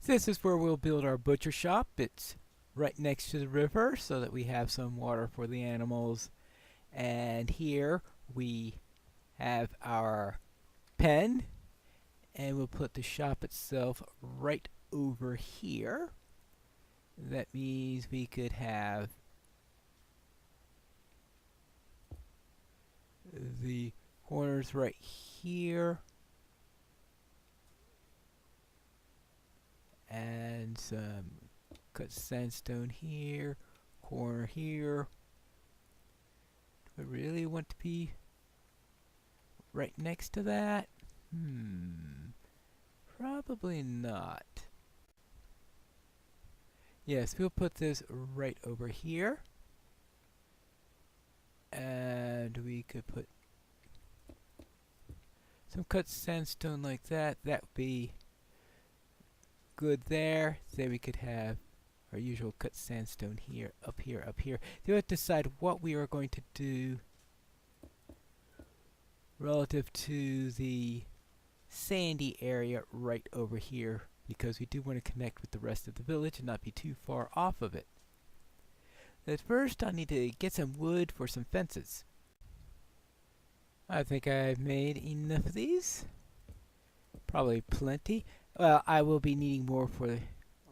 This is where we'll build our butcher shop. It's right next to the river so that we have some water for the animals. And here we have our pen, and we'll put the shop itself right over here. That means we could have the corners right here and some cut sandstone here, corner here. Do I really want to be right next to that? Probably not. Yes, we'll put this right over here. And we could put some cut sandstone like that. That would be good there. Then we could have our usual cut sandstone here, up here, up here. Then we have to decide what we are going to do relative to the sandy area right over here, because we do want to connect with the rest of the village and not be too far off of it. But first I need to get some wood for some fences. I think I've made enough of these. Probably plenty. Well, I will be needing more for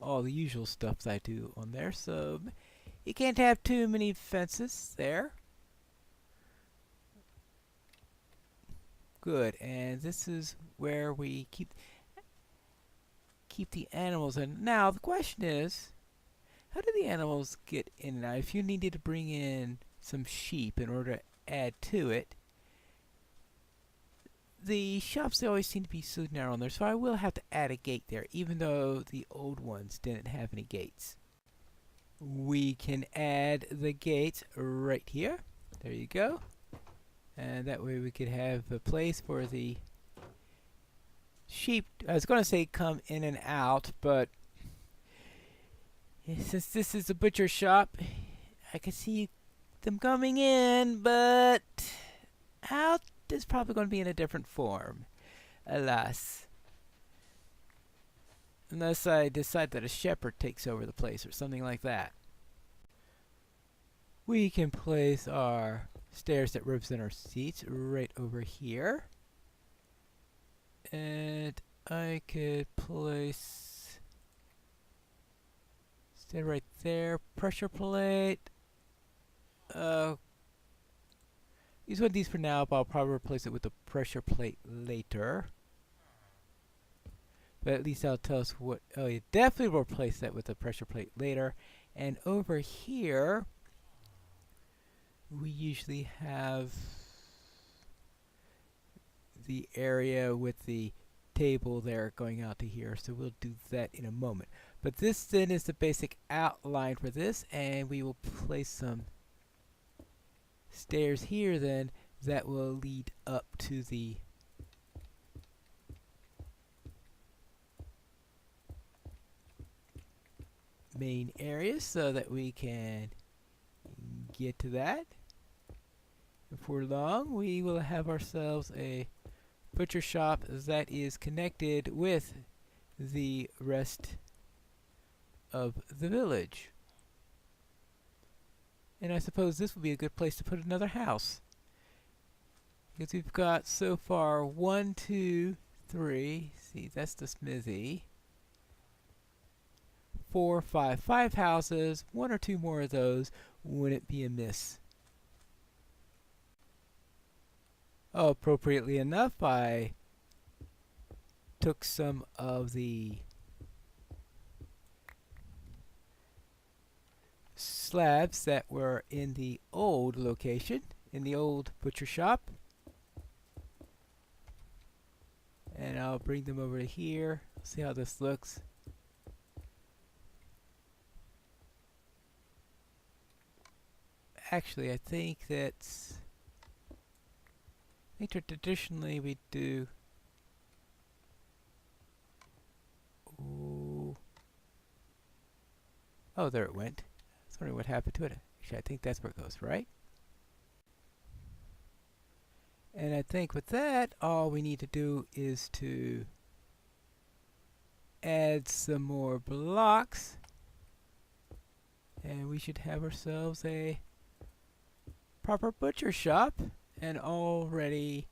all the usual stuff that I do on there, so you can't have too many fences there. Good, and this is where we keep the animals in. Now the question is, how do the animals get in and out? If you needed to bring in some sheep in order to add to it, the shops, they always seem to be so narrow on there, so I will have to add a gate there, even though the old ones didn't have any gates. We can add the gates right here. There you go. And that way we could have a place for the sheep. I was going to say come in and out, but since this is a butcher shop, I can see them coming in, but out is probably going to be in a different form, alas. Unless I decide that a shepherd takes over the place or something like that. We can place our stairs that represent our seats right over here. And I could place stair right there, pressure plate. Use one of these for now, but I'll probably replace it with the pressure plate later. But at least that'll tell us what. Oh, you definitely will replace that with the pressure plate later. And over here, we usually have the area with the table there going out to here, so we'll do that in a moment. But this then is the basic outline for this, and we will place some stairs here then that will lead up to the main area so that we can get to that. Before long, we will have ourselves a butcher shop that is connected with the rest of the village. And I suppose this would be a good place to put another house, because we've got so far 1, 2, 3. See, that's the smithy. 4, 5 houses. 1 or 2 more of those wouldn't be amiss. Oh, appropriately enough, I took some of the slabs that were in the old location, in the old butcher shop, and I'll bring them over to here. See how this looks. Actually, I think traditionally we do. Ooh. Oh, there it went. I was wondering what happened to it. Actually, I think that's where it goes, right? And I think with that, all we need to do is to add some more blocks, and we should have ourselves a proper butcher shop and all ready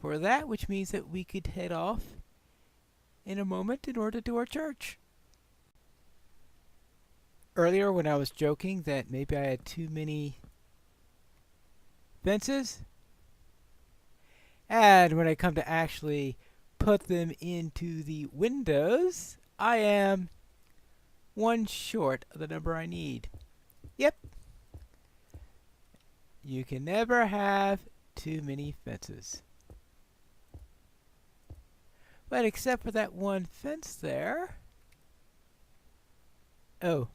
for that, which means that we could head off in a moment in order to do our church. Earlier when I was joking that maybe I had too many fences, and when I come to actually put them into the windows, I am one short of the number I need. Yep. You can never have too many fences. But except for that one fence there. Oh.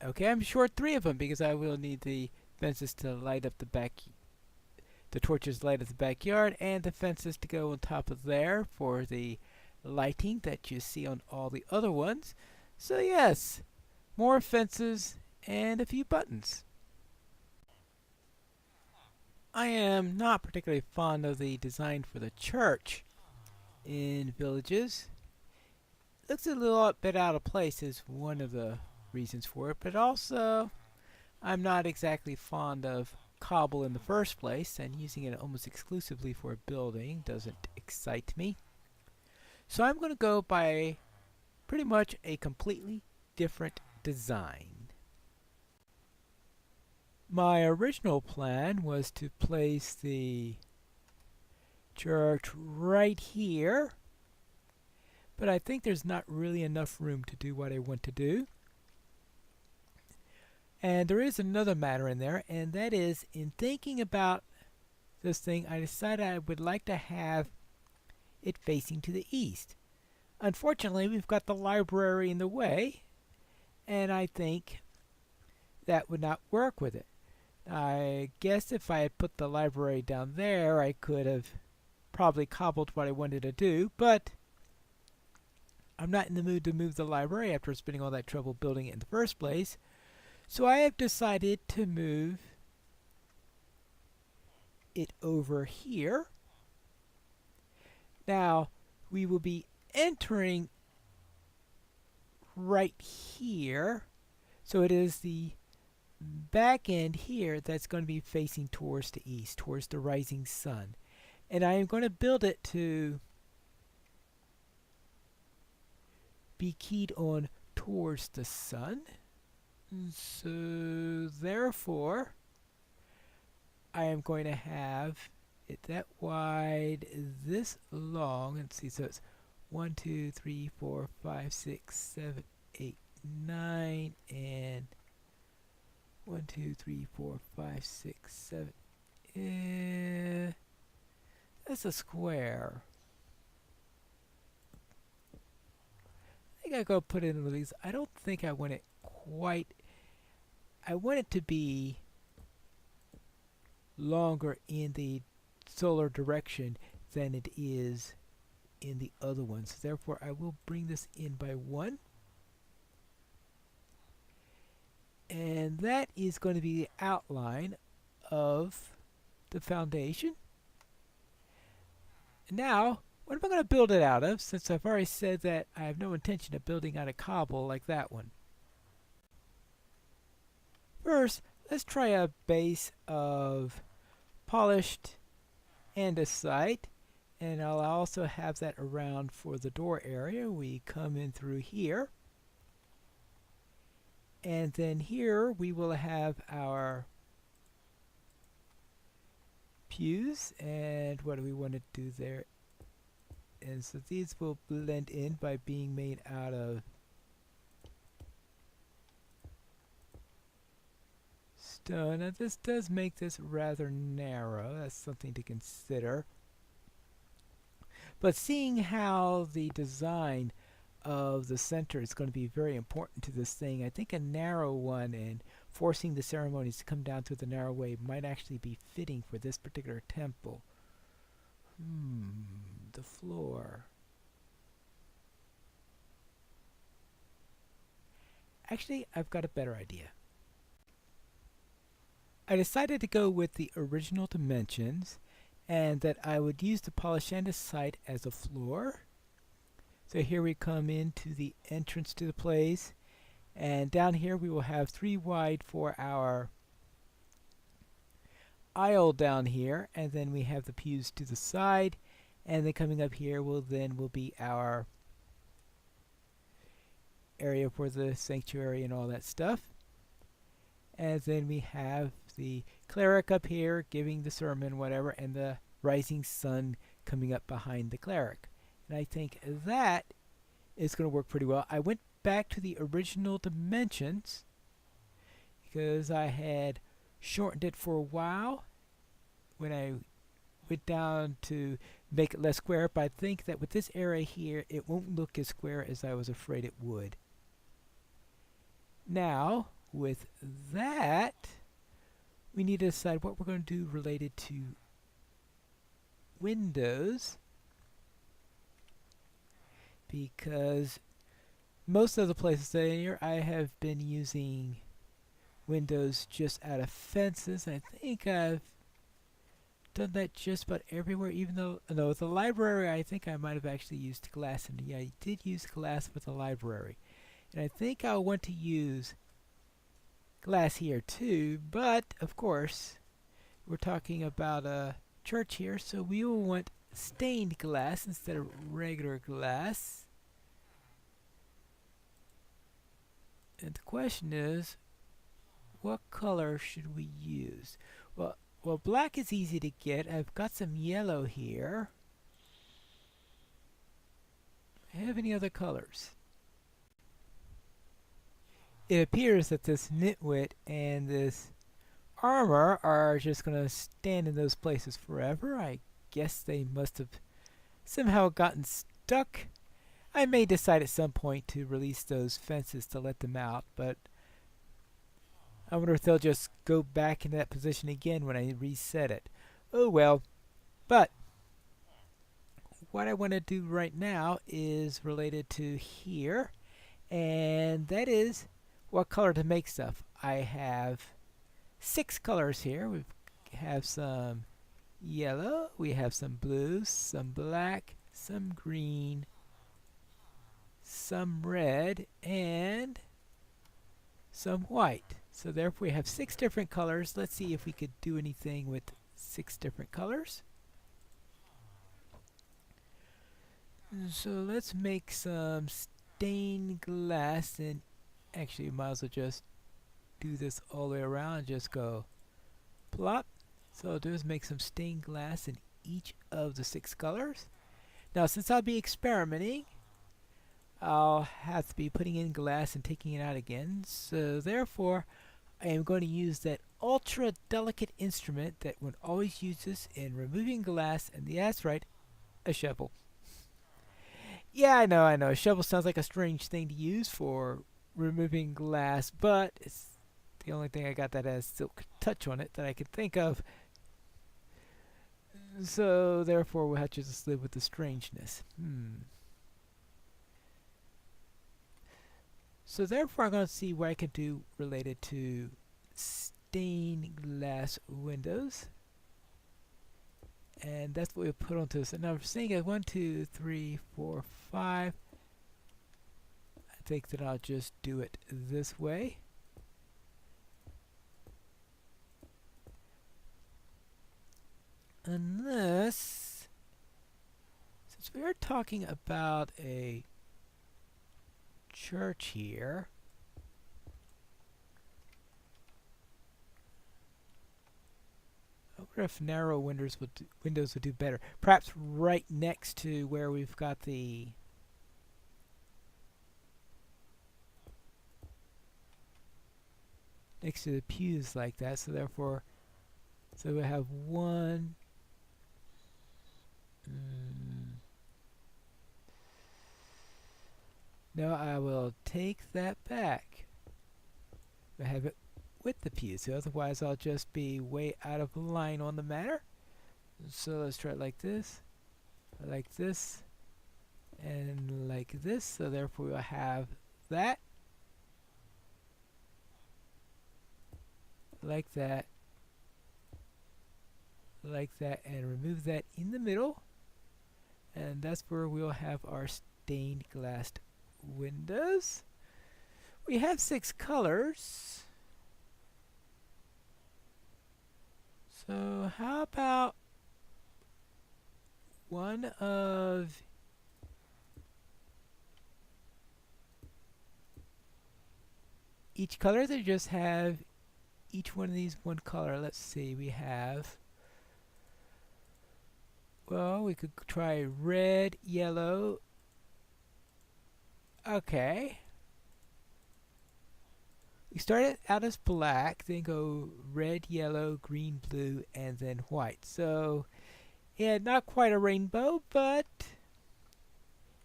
Okay, I'm short 3 of them because I will need the fences to light up the torches light up the backyard, and the fences to go on top of there for the lighting that you see on all the other ones. So yes, more fences and a few buttons. I am not particularly fond of the design for the church in villages. It looks a little bit out of place is one of the reasons for it, but also I'm not exactly fond of cobble in the first place, and using it almost exclusively for a building doesn't excite me. So I'm going to go by pretty much a completely different design. My original plan was to place the church right here, but I think there's not really enough room to do what I want to do. And there is another matter in there, and that is, in thinking about this thing, I decided I would like to have it facing to the east. Unfortunately, we've got the library in the way, and I think that would not work with it. I guess if I had put the library down there, I could have probably cobbled what I wanted to do, but I'm not in the mood to move the library after spending all that trouble building it in the first place. So I have decided to move it over here. Now, we will be entering right here. So it is the back end here that's going to be facing towards the east, towards the rising sun. And I am going to build it to be keyed on towards the sun. So therefore, I am going to have it that wide, this long. Let's see, so it's 1, 2, 3, 4, 5, 6, 7, 8, 9, and 1, 2, 3, 4, 5, 6, 7. That's a square. I think I go put in one of these. I don't think I want it quite. I want it to be longer in the solar direction than it is in the other ones. Therefore, I will bring this in by 1. And that is going to be the outline of the foundation. Now, what am I going to build it out of, since I've already said that I have no intention of building out of cobble like that one? First, let's try a base of polished andesite, and I'll also have that around for the door area. We come in through here, and then here we will have our pews, and what do we want to do there? And so these will blend in by being made out of stone. Now this does make this rather narrow. That's something to consider. But seeing how the design of the center is going to be very important to this thing, I think a narrow one and forcing the ceremonies to come down through the narrow way might actually be fitting for this particular temple. The floor. Actually, I've got a better idea. I decided to go with the original dimensions, and that I would use the polished andesite as a floor. So here we come into the entrance to the place, and down here we will have 3 wide for our aisle down here, and then we have the pews to the side, and then coming up here will be our area for the sanctuary and all that stuff. And then we have the cleric up here giving the sermon, whatever, and the rising sun coming up behind the cleric. And I think that is going to work pretty well. I went back to the original dimensions because I had shortened it for a while when I went down to make it less square, but I think that with this area here it won't look as square as I was afraid it would. Now with that, we need to decide what we're going to do related to windows, because most of the places in here I have been using windows just out of fences. I think I've done that just about everywhere, even though, no, with the library I think I might have actually used glass, and yeah, I did use glass with the library. And I think I'll want to use glass here too, but of course we're talking about a church here, so we will want stained glass instead of regular glass. And the question is, what color should we use? Well, black is easy to get. I've got some yellow here. Do I have any other colors? It appears that this nitwit and this armor are just going to stand in those places forever. I guess they must have somehow gotten stuck. I may decide at some point to release those fences to let them out, but I wonder if they'll just go back into that position again when I reset it. Oh well. But what I want to do right now is related to here, and that is what color to make stuff. I have 6 colors here. We have some yellow, we have some blue, some black, some green, some red, and some white. So therefore we have 6 different colors. Let's see if we could do anything with 6 different colors. So let's make some stained glass, and actually might as well just do this all the way around, just go plop. So what I'll do is make some stained glass in each of the 6 colors. Now since I'll be experimenting, I'll have to be putting in glass and taking it out again, so therefore I am going to use that ultra delicate instrument that one always uses in removing glass, and that's right, a shovel. Yeah, I know, a shovel sounds like a strange thing to use for removing glass, but it's the only thing I got that has silk touch on it that I could think of. So therefore we'll have to just live with the strangeness. So therefore I'm going to see what I can do related to stained glass windows. And that's what we put onto this. And now I'm saying 1, 2, 3, 4, 5. I think that I'll just do it this way. Unless, since we are talking about a church here, I wonder if narrow windows would do better. Perhaps right next to where we've got the next to the pews like that. So therefore, so we have one. No, I will take that back. I have it with the pews, otherwise I'll just be way out of line on the matter. So let's try it like this, and like this. So therefore we'll have that, like that, and remove that in the middle, and that's where we'll have our stained glass windows. We have 6 colors. So how about one of each color? They just have each one of these one color. Let's see, we have, well, we could try red, yellow. Okay. We start out as black, then go red, yellow, green, blue, and then white. So, yeah, not quite a rainbow, but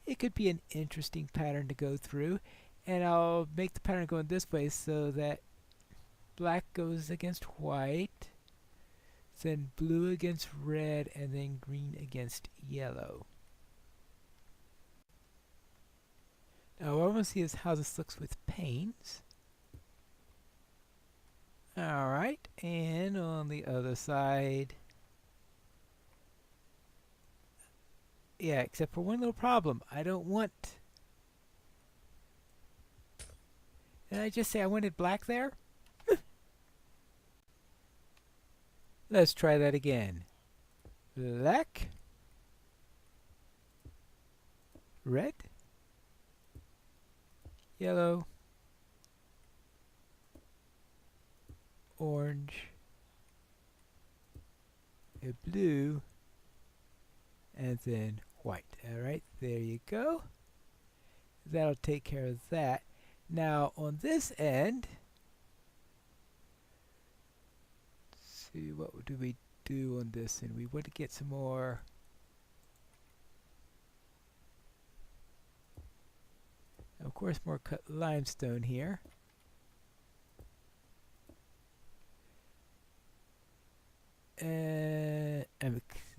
it could be an interesting pattern to go through. And I'll make the pattern go in this way so that black goes against white, then blue against red, and then green against yellow. Now what I want to see is how this looks with panes. Alright, and on the other side, yeah, except for one little problem. I don't want, did I just say I wanted black there? Let's try that again. Black, red, yellow, orange, a blue, and then white. Alright, there you go. That'll take care of that. Now on this end, let's see, what do we do on this end? We want to get some more, of course, more cut limestone here.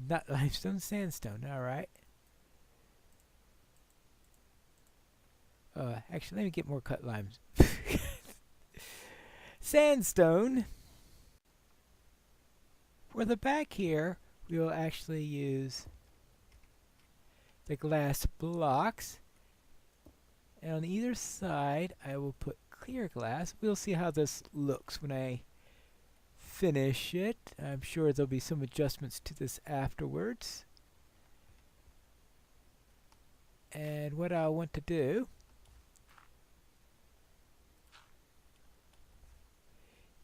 Not limestone, sandstone. Alright. Actually, let me get more cut limes. Sandstone. For the back here, we will actually use the glass blocks. And on either side, I will put clear glass. We'll see how this looks when I finish it. I'm sure there'll be some adjustments to this afterwards. And what I want to do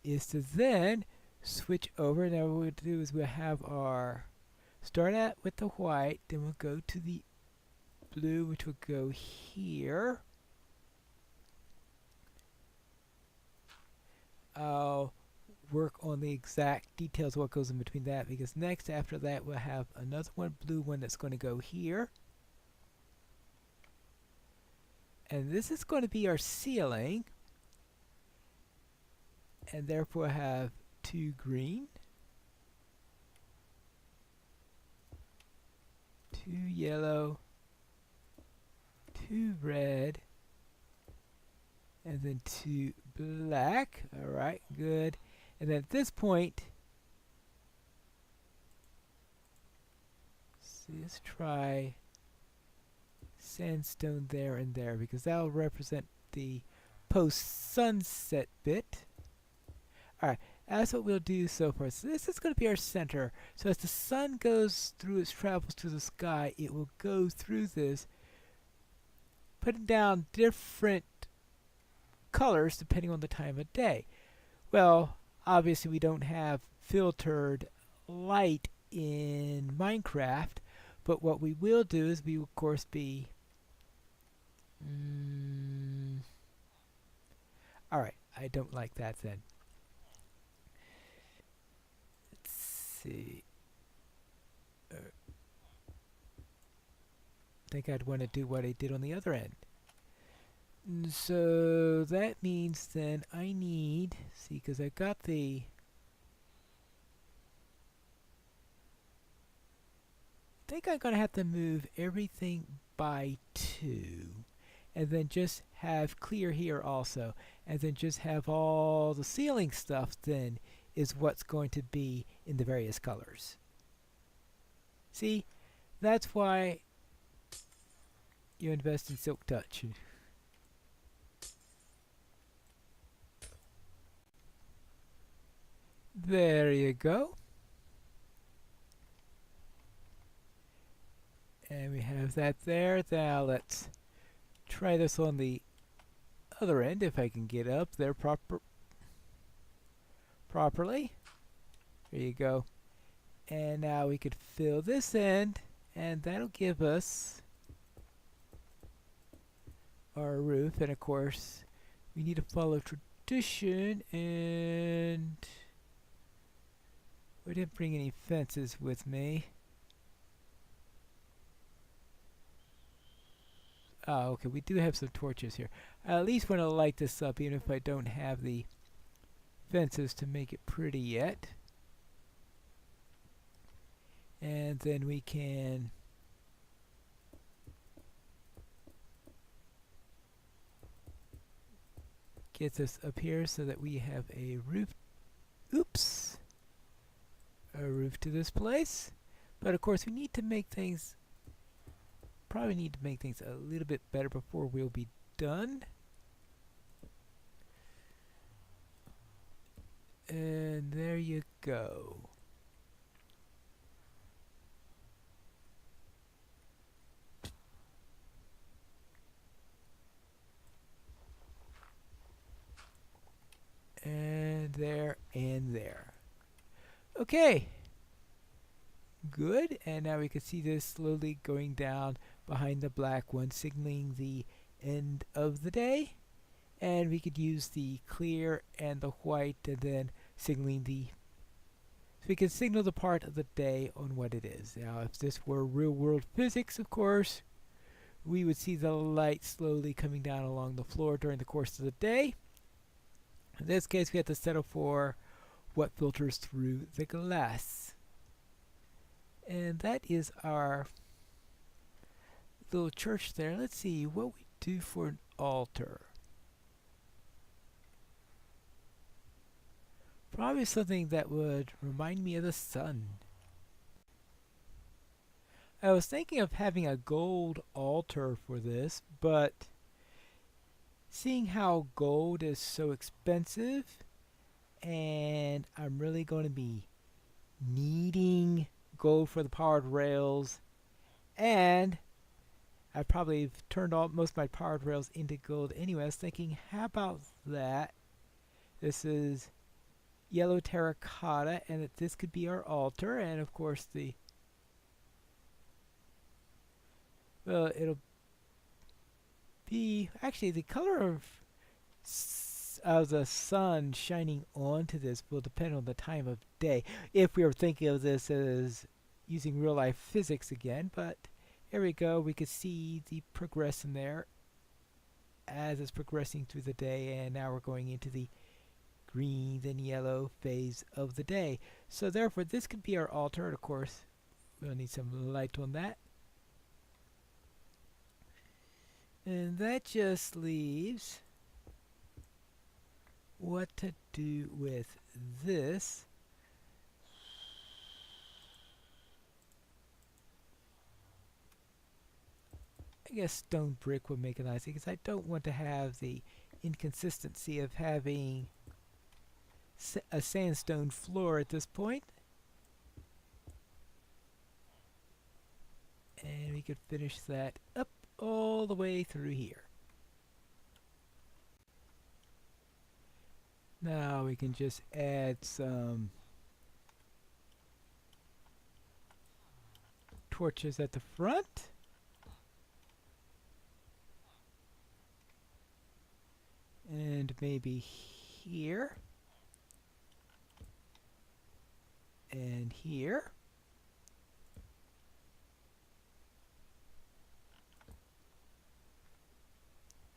is to then switch over. Now what we'll do is we'll have our, start out with the white, then we'll go to the blue, which will go here. I'll work on the exact details of what goes in between that, because next after that we'll have another one, blue one, that's going to go here. And this is going to be our ceiling, and therefore have 2 green, 2 yellow, 2 red, and then 2 black. Alright, good. And then at this point, let's try sandstone there and there, because that'll represent the post-sunset bit. Alright, that's what we'll do so far. So this is going to be our center. So as the sun goes through, its travels through the sky, it will go through this, putting down different colors depending on the time of day. Well, obviously we don't have filtered light in Minecraft, but what we will do is we will of course be alright, I don't like that then. Let's see. I think I'd want to do what I did on the other end. So that means then I need, see, because I got the, I think I'm going to have to move everything by 2, and then just have clear here also, and then just have all the ceiling stuff then is what's going to be in the various colors. See, that's why you invest in Silk Touch. There you go. And we have that there. Now let's try this on the other end if I can get up there properly. There you go. And now we could fill this end, and that'll give us our roof. And of course, we need to follow tradition, and I didn't bring any fences with me. Oh, okay, we do have some torches here. I at least want to light this up, even if I don't have the fences to make it pretty yet. And then we can get this up here so that we have a roof. Oops! A roof to this place. But of course, we need to make things. Probably need to make things a little bit better before we'll be done. And there you go. And there and there. Okay. Good. And now we can see this slowly going down behind the black one, signaling the end of the day. And we could use the clear and the white, and then signaling the. So we can signal the part of the day on what it is. Now, if this were real world physics, of course, we would see the light slowly coming down along the floor during the course of the day. In this case, we have to settle for what filters through the glass. And that is our little church there. Let's see what we do for an altar. Probably something that would remind me of the sun. I was thinking of having a gold altar for this, but seeing how gold is so expensive, and I'm really going to be needing gold for the powered rails, and I probably turned all most of my powered rails into gold anyway. I was thinking, how about that? This is yellow terracotta, and that this could be our altar, and of course it'll be actually the color of the sun shining onto this will depend on the time of day, if we were thinking of this as using real life physics again. But here we go, we could see the progression there as it's progressing through the day, and now we're going into the green and yellow phase of the day. So therefore this could be our altar, and of course we'll need some light on that. And that just leaves what to do with this. I guess stone brick would make it nice, because I don't want to have the inconsistency of having a sandstone floor at this point. And we could finish that up all the way through here. Now we can just add some torches at the front. And maybe here. And here.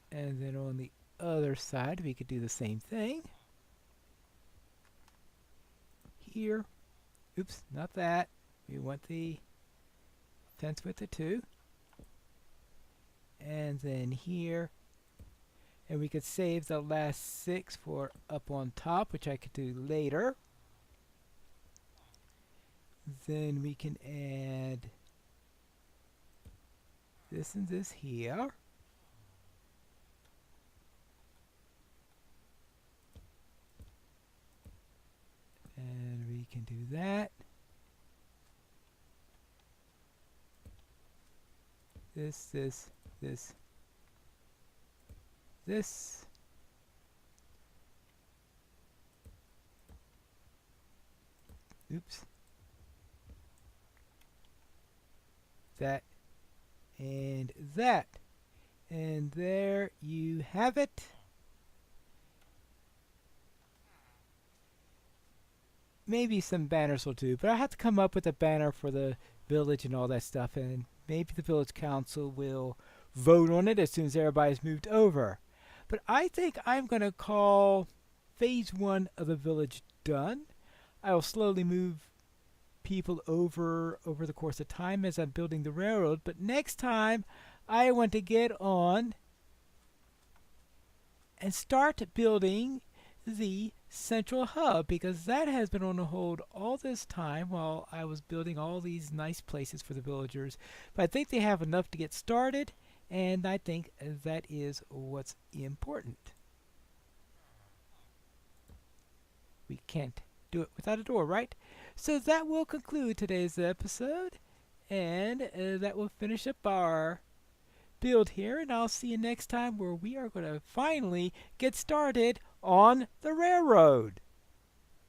And then on the other side we could do the same thing. Here. Oops, not that. We want the fence width of 2. And then here. And we could save the last 6 for up on top, which I could do later. Then we can add this and this here. And we can do that. This. Oops. That and that. And there you have it. Maybe some banners will do, but I have to come up with a banner for the village and all that stuff, and maybe the village council will vote on it as soon as everybody's moved over. But I think I'm going to call phase 1 of the village done. I will slowly move people over the course of time as I'm building the railroad, but next time I want to get on and start building the central hub, because that has been on hold all this time while I was building all these nice places for the villagers. But I think they have enough to get started, and I think that is what's important. We can't do it without a door, right? So that will conclude today's episode, and that will finish up our build here, and I'll see you next time where we are going to finally get started on the railroad.